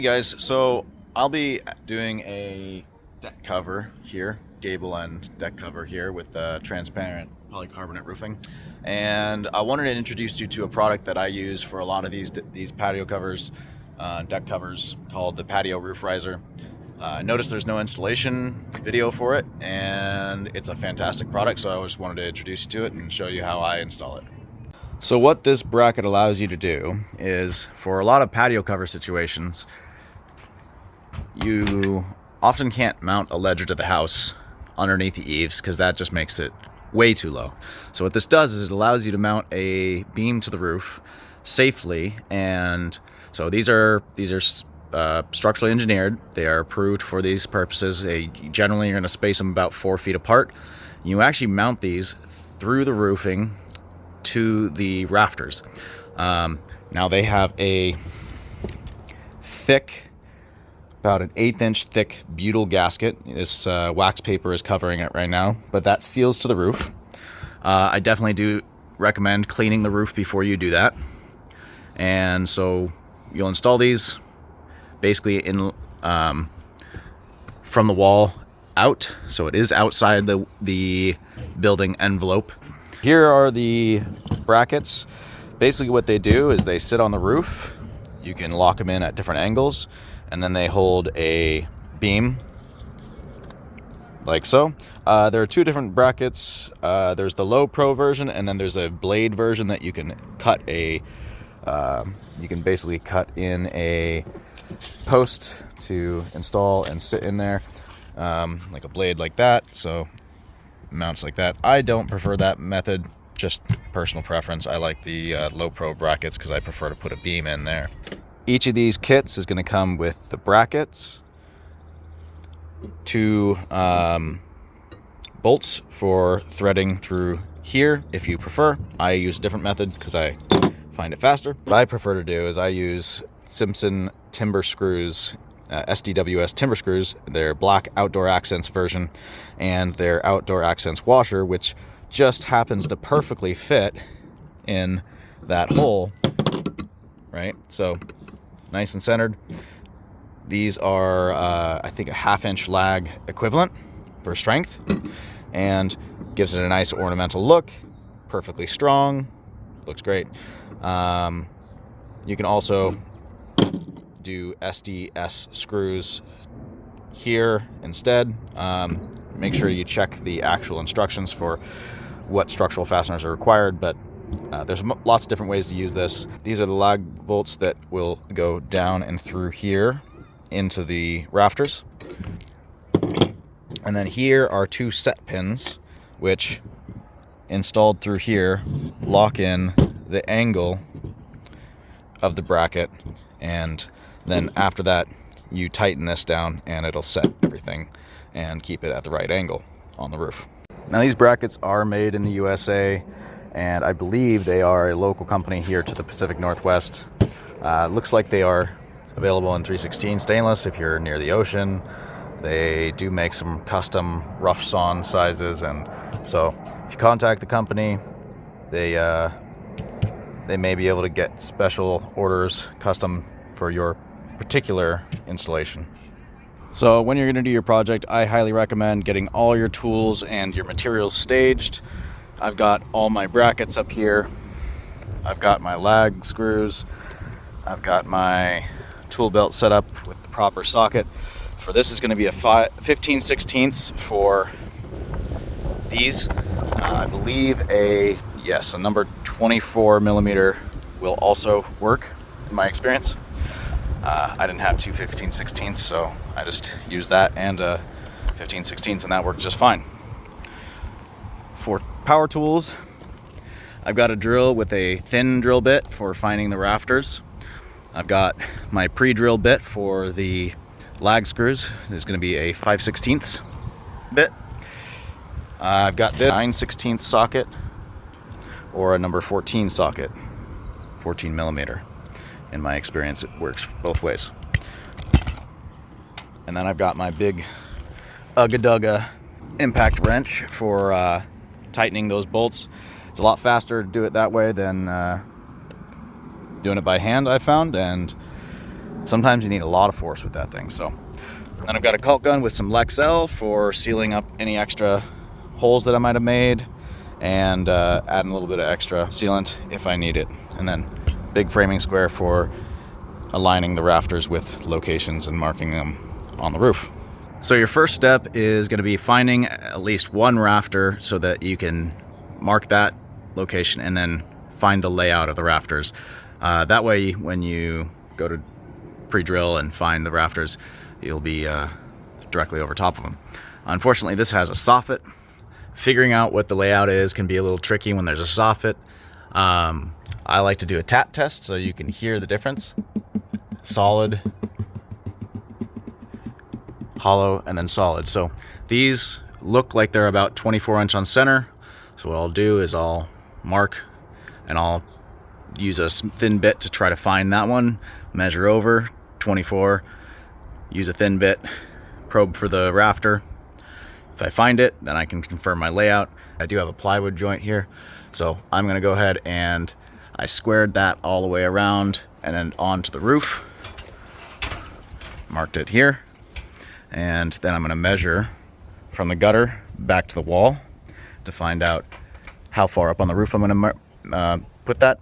Hey guys, so I'll be doing a deck cover here, gable end deck cover here with transparent polycarbonate roofing, and I wanted to introduce you to a product that I use for a lot of these patio covers, deck covers, called the Patio Roof Riser. Notice there's no installation video for it, and it's a fantastic product, so I just wanted to introduce you to it and show you how I install it. So what this bracket allows you to do is, for a lot of patio cover situations, you often can't mount a ledger to the house underneath the eaves because that just makes it way too low. So what this does is it allows you to mount a beam to the roof safely, and so these are structurally engineered. They are approved for these purposes. Generally, you're going to space them about 4 feet apart. You actually mount these through the roofing to the rafters. Now they have a thick, about an 1/8 inch thick butyl gasket. This wax paper is covering it right now, but that seals to the roof. I definitely do recommend cleaning the roof before you do that. And so you'll install these basically in from the wall out, so it is outside the building envelope. Here are the brackets. Basically what they do is they sit on the roof. You can lock them in at different angles, and then they hold a beam like so. There are 2 different brackets. There's the low pro version, and then there's a blade version that you can cut you can basically cut in a post to install and sit in there, like a blade like that, so mounts like that. I don't prefer that method, just personal preference. I like the low pro brackets because I prefer to put a beam in there. Each of these kits is going to come with the brackets, 2 bolts for threading through here if you prefer. I use a different method because I find it faster. What I prefer to do is I use Simpson timber screws, SDWS timber screws, their black outdoor accents version, and their outdoor accents washer, which just happens to perfectly fit in that hole, right? So nice and centered. These are, I think, a 1/2 inch lag equivalent for strength, and gives it a nice ornamental look. Perfectly strong, looks great. You can also do SDS screws here instead. Make sure you check the actual instructions for what structural fasteners are required, but there's lots of different ways to use this. These are the lag bolts that will go down and through here into the rafters. And then here are 2 set pins, which, installed through here, lock in the angle of the bracket, and then after that you tighten this down and it'll set everything and keep it at the right angle on the roof. Now these brackets are made in the USA, and I believe they are a local company here to the Pacific Northwest. Looks like they are available in 316 stainless if you're near the ocean. They do make some custom rough sawn sizes, and so if you contact the company, they may be able to get special orders custom for your particular installation. So when you're going to do your project, I highly recommend getting all your tools and your materials staged. I've got all my brackets up here. I've got my lag screws. I've got my tool belt set up with the proper socket. For this is going to be a 15/16 for these. I believe a number 24 millimeter will also work in my experience. I didn't have 2 15/16, so I just used that and 15/16, and that worked just fine. For power tools, I've got a drill with a thin drill bit for finding the rafters. I've got my pre-drill bit for the lag screws. This is going to be a 5/16 bit. I've got this 9/16 socket or a number 14 socket, 14 millimeter. In my experience, it works both ways. And then I've got my big Ugga impact wrench for tightening those bolts. It's a lot faster to do it that way than doing it by hand, I found, and sometimes you need a lot of force with that thing. So then I've got a caulk gun with some Lexel for sealing up any extra holes that I might have made, and adding a little bit of extra sealant if I need it. And then big framing square for aligning the rafters with locations and marking them on the roof. So your first step is going to be finding at least one rafter so that you can mark that location and then find the layout of the rafters. That way when you go to pre-drill and find the rafters, you'll be directly over top of them. Unfortunately, this has a soffit. Figuring out what the layout is can be a little tricky when there's a soffit. I like to do a tap test so you can hear the difference. Solid, hollow, and then solid. So these look like they're about 24" on center. So what I'll do is I'll mark, and I'll use a thin bit to try to find that one, measure over 24, use a thin bit, probe for the rafter. If I find it, then I can confirm my layout. I do have a plywood joint here, so I'm gonna go ahead and I squared that all the way around and then onto the roof. Marked it here. And then I'm gonna measure from the gutter back to the wall to find out how far up on the roof I'm gonna put that.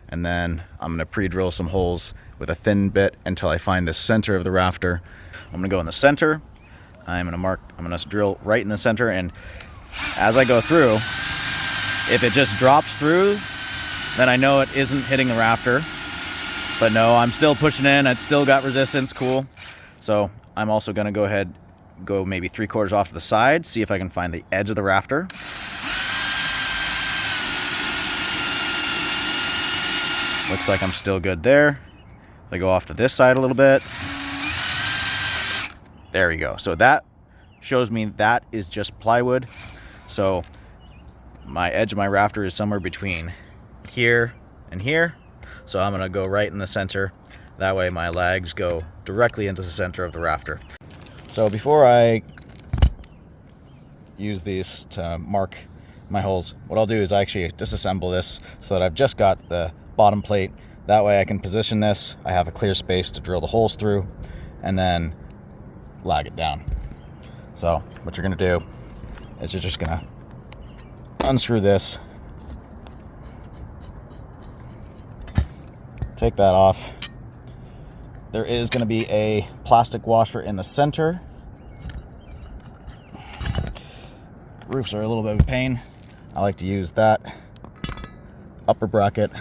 And then I'm gonna pre-drill some holes with a thin bit until I find the center of the rafter. I'm gonna go in the center. I'm gonna drill right in the center, and as I go through, if it just drops through, then I know it isn't hitting the rafter. But no, I'm still pushing in, it's still got resistance, cool. So I'm also gonna go ahead, go maybe 3/4 off to the side, see if I can find the edge of the rafter. Looks like I'm still good there. If I go off to this side a little bit, there we go. So that shows me that is just plywood. So my edge of my rafter is somewhere between here and here. So I'm gonna go right in the center. That way my lags go directly into the center of the rafter. So before I use these to mark my holes, what I'll do is I actually disassemble this so that I've just got the bottom plate. That way I can position this. I have a clear space to drill the holes through, and then lag it down. So what you're gonna do is you're just gonna unscrew this, take that off. There is gonna be a plastic washer in the center. Roofs are a little bit of a pain. I like to use that upper bracket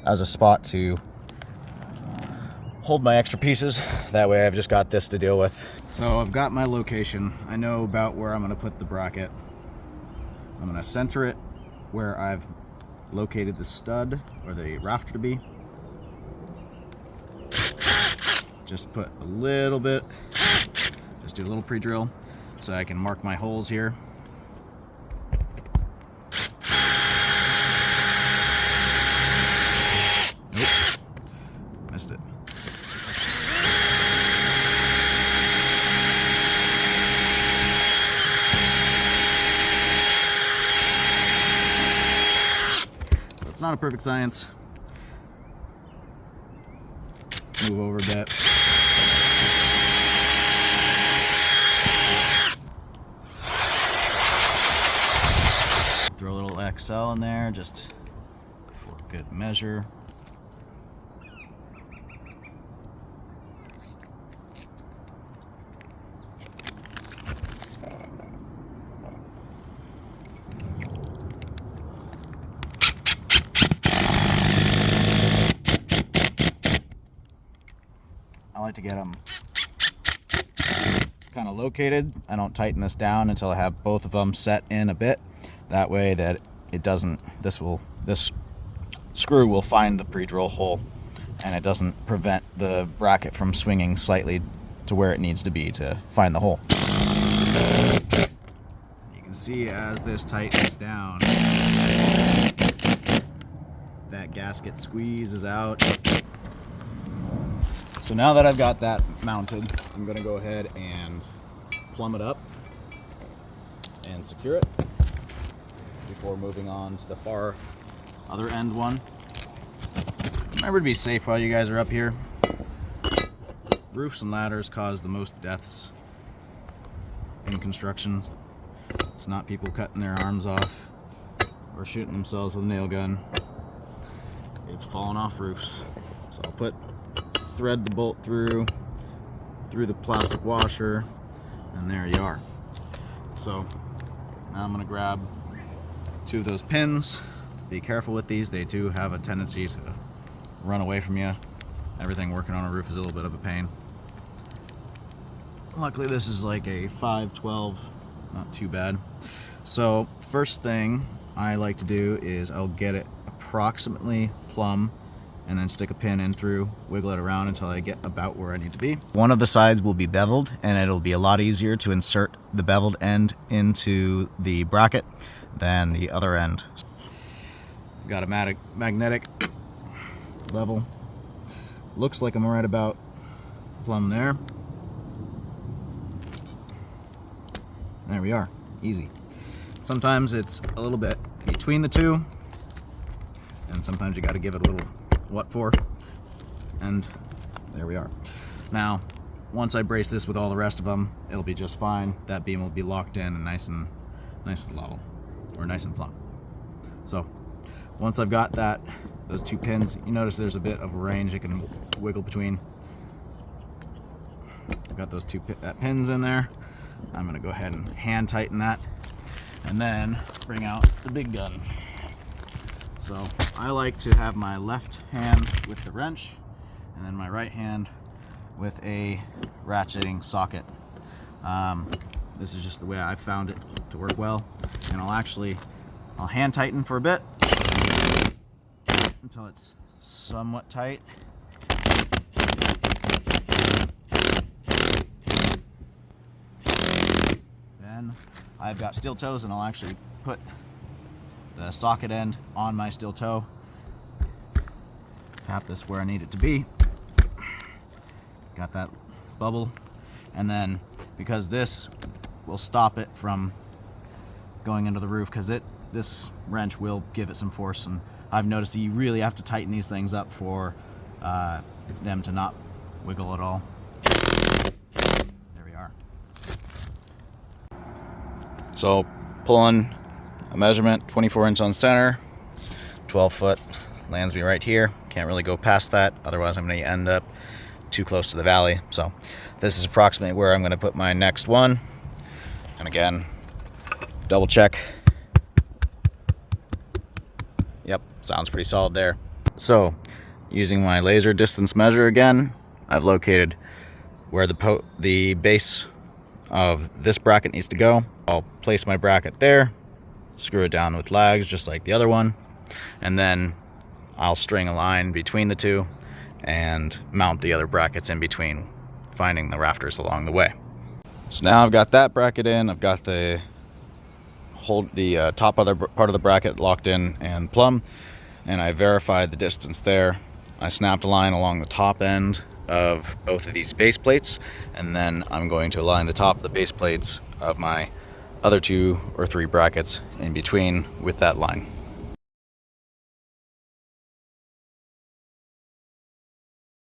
as a spot to hold my extra pieces. That way I've just got this to deal with. So I've got my location. I know about where I'm gonna put the bracket. I'm gonna center it where I've located the stud or the rafter to be. Just put a little bit, just do a little pre-drill so I can mark my holes here. Nope, missed it. So it's not a perfect science. Move over a bit. Throw a little Lexel in there just for good measure. I like to get them kind of located. I don't tighten this down until I have both of them set in a bit. That way that it doesn't, this screw will find the pre-drill hole and it doesn't prevent the bracket from swinging slightly to where it needs to be to find the hole. You can see as this tightens down, that gasket squeezes out. So now that I've got that mounted, I'm gonna go ahead and plumb it up and secure it before moving on to the far other end one. Remember to be safe while you guys are up here. roofs and ladders cause the most deaths in construction. It's not people cutting their arms off or shooting themselves with a nail gun. It's falling off roofs. So I'll thread the bolt through the plastic washer, and there you are. So now I'm going to grab 2 of those pins. Be careful with these, they do have a tendency to run away from you. Everything working on a roof is a little bit of a pain. Luckily this is like a 5/12, not too bad. So first thing I like to do is I'll get it approximately plumb and then stick a pin in through, wiggle it around until I get about where I need to be. One of the sides will be beveled, and it'll be a lot easier to insert the beveled end into the bracket than the other end. Got a magnetic level. Looks like I'm right about plumb there. There we are, easy. Sometimes it's a little bit between the two, and sometimes you got to give it a little what for, and there we are. Now, once I brace this with all the rest of them, it'll be just fine. That beam will be locked in and nice and level, or nice and plumb. So, once I've got those 2 pins, you notice there's a bit of range it can wiggle between. I've got those 2 pins in there. I'm gonna go ahead and hand tighten that, and then bring out the big gun. So I like to have my left hand with the wrench, and then my right hand with a ratcheting socket. This is just the way I've found it to work well, and I'll hand tighten for a bit until it's somewhat tight. Then I've got steel toes, and I'll actually put the socket end on my steel toe. Tap this where I need it to be. Got that bubble, and then because this will stop it from going into the roof, because this wrench will give it some force, and I've noticed that you really have to tighten these things up for them to not wiggle at all. There we are. So pulling a measurement, 24 inch on center, 12 foot lands me right here. Can't really go past that, otherwise I'm going to end up too close to the valley. So this is approximately where I'm going to put my next one. And again, double check. Yep, sounds pretty solid there. So using my laser distance measure again, I've located where the base of this bracket needs to go. I'll place my bracket there, screw it down with lags just like the other one, and then I'll string a line between the two and mount the other brackets in between, finding the rafters along the way. So now I've got that bracket in, I've got the top other part of the bracket locked in and plumb, and I verified the distance there. I snapped a line along the top end of both of these base plates, and then I'm going to align the top of the base plates of my other 2 or 3 brackets in between with that line.